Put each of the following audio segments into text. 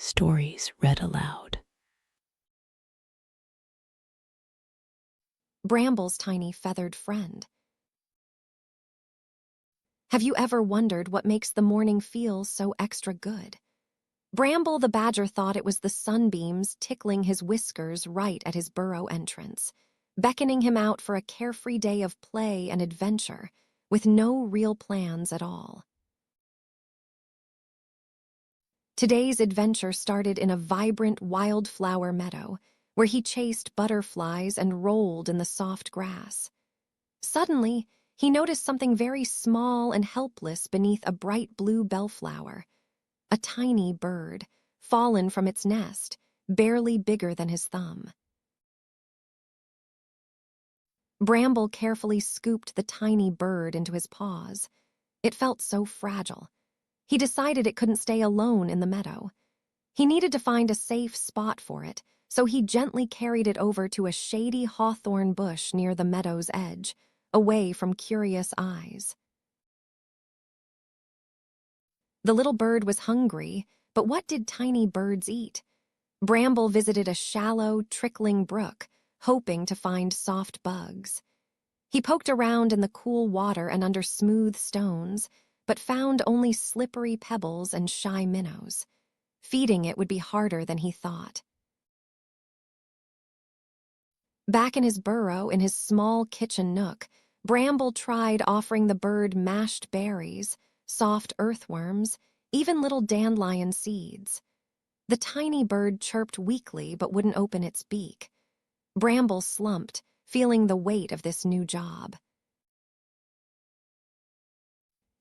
Stories read aloud. Bramble's tiny feathered friend. Have you ever wondered what makes the morning feel so extra good? Bramble the badger thought it was the sunbeams tickling his whiskers right at his burrow entrance, beckoning him out for a carefree day of play and adventure, with no real plans at all. Today's adventure started in a vibrant wildflower meadow, where he chased butterflies and rolled in the soft grass. Suddenly, he noticed something very small and helpless beneath a bright blue bellflower. A tiny bird, fallen from its nest, barely bigger than his thumb. Bramble carefully scooped the tiny bird into his paws. It felt so fragile. He decided it couldn't stay alone in the meadow. He needed to find a safe spot for it, so he gently carried it over to a shady hawthorn bush near the meadow's edge, away from curious eyes. The little bird was hungry, but what did tiny birds eat? Bramble visited a shallow, trickling brook, hoping to find soft bugs. He poked around in the cool water and under smooth stones, but found only slippery pebbles and shy minnows. Feeding it would be harder than he thought. Back in his burrow, in his small kitchen nook, Bramble tried offering the bird mashed berries, soft earthworms, even little dandelion seeds. The tiny bird chirped weakly but wouldn't open its beak. Bramble slumped, feeling the weight of this new job.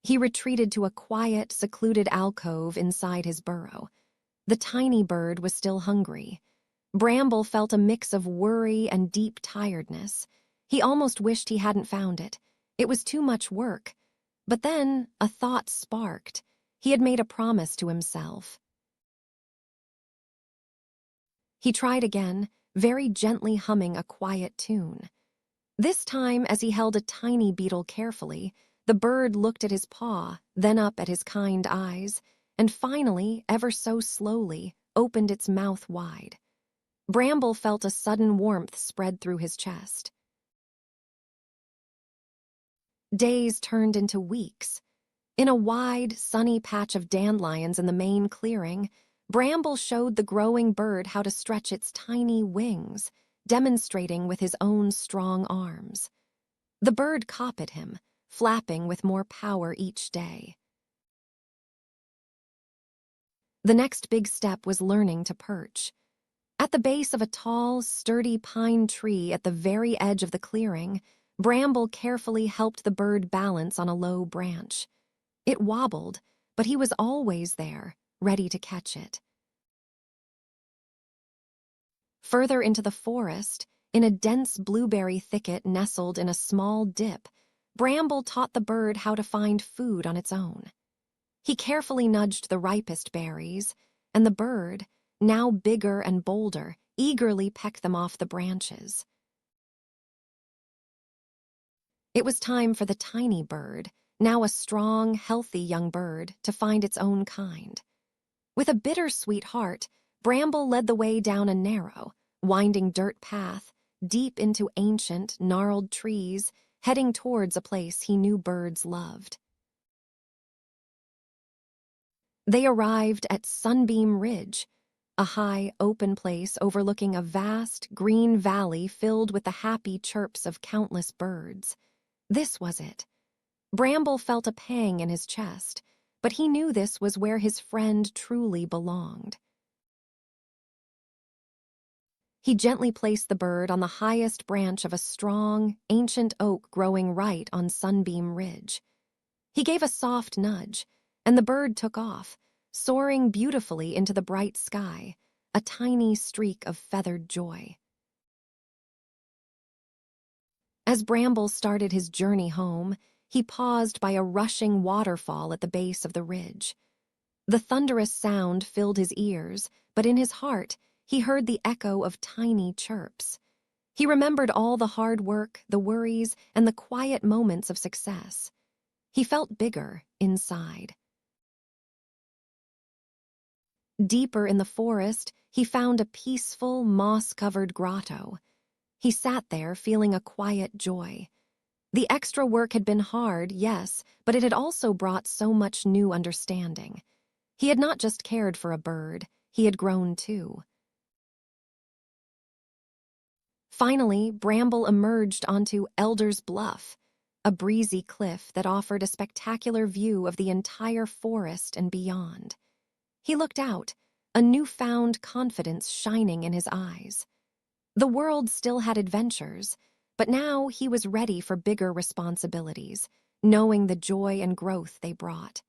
He retreated to a quiet, secluded alcove inside his burrow. The tiny bird was still hungry. Bramble felt a mix of worry and deep tiredness. He almost wished he hadn't found it. It was too much work. But then a thought sparked. He had made a promise to himself. He tried again, very gently humming a quiet tune. This time, as he held a tiny beetle carefully, the bird looked at his paw, then up at his kind eyes, and finally, ever so slowly, opened its mouth wide. Bramble felt a sudden warmth spread through his chest. Days turned into weeks. In a wide, sunny patch of dandelions in the main clearing, Bramble showed the growing bird how to stretch its tiny wings, demonstrating with his own strong arms. The bird copied him, flapping with more power each day. The next big step was learning to perch. At the base of a tall, sturdy pine tree at the very edge of the clearing, Bramble carefully helped the bird balance on a low branch. It wobbled, but he was always there, ready to catch it. Further into the forest, in a dense blueberry thicket nestled in a small dip, Bramble taught the bird how to find food on its own. He carefully nudged the ripest berries, and the bird, now bigger and bolder, eagerly pecked them off the branches. It was time for the tiny bird, now a strong, healthy young bird, to find its own kind. With a bittersweet heart, Bramble led the way down a narrow, winding dirt path, deep into ancient, gnarled trees, heading towards a place he knew birds loved. They arrived at Sunbeam Ridge, a high, open place overlooking a vast, green valley filled with the happy chirps of countless birds. This was it. Bramble felt a pang in his chest, but he knew this was where his friend truly belonged. He gently placed the bird on the highest branch of a strong, ancient oak growing right on Sunbeam Ridge. He gave a soft nudge, and the bird took off, soaring beautifully into the bright sky, a tiny streak of feathered joy. As Bramble started his journey home, he paused by a rushing waterfall at the base of the ridge. The thunderous sound filled his ears, but in his heart, he heard the echo of tiny chirps. He remembered all the hard work, the worries, and the quiet moments of success. He felt bigger inside. Deeper in the forest, he found a peaceful, moss-covered grotto. He sat there feeling a quiet joy. The extra work had been hard, yes, but it had also brought so much new understanding. He had not just cared for a bird, he had grown too. Finally, Bramble emerged onto Elder's Bluff, a breezy cliff that offered a spectacular view of the entire forest and beyond. He looked out, a newfound confidence shining in his eyes. The world still had adventures, but now he was ready for bigger responsibilities, knowing the joy and growth they brought.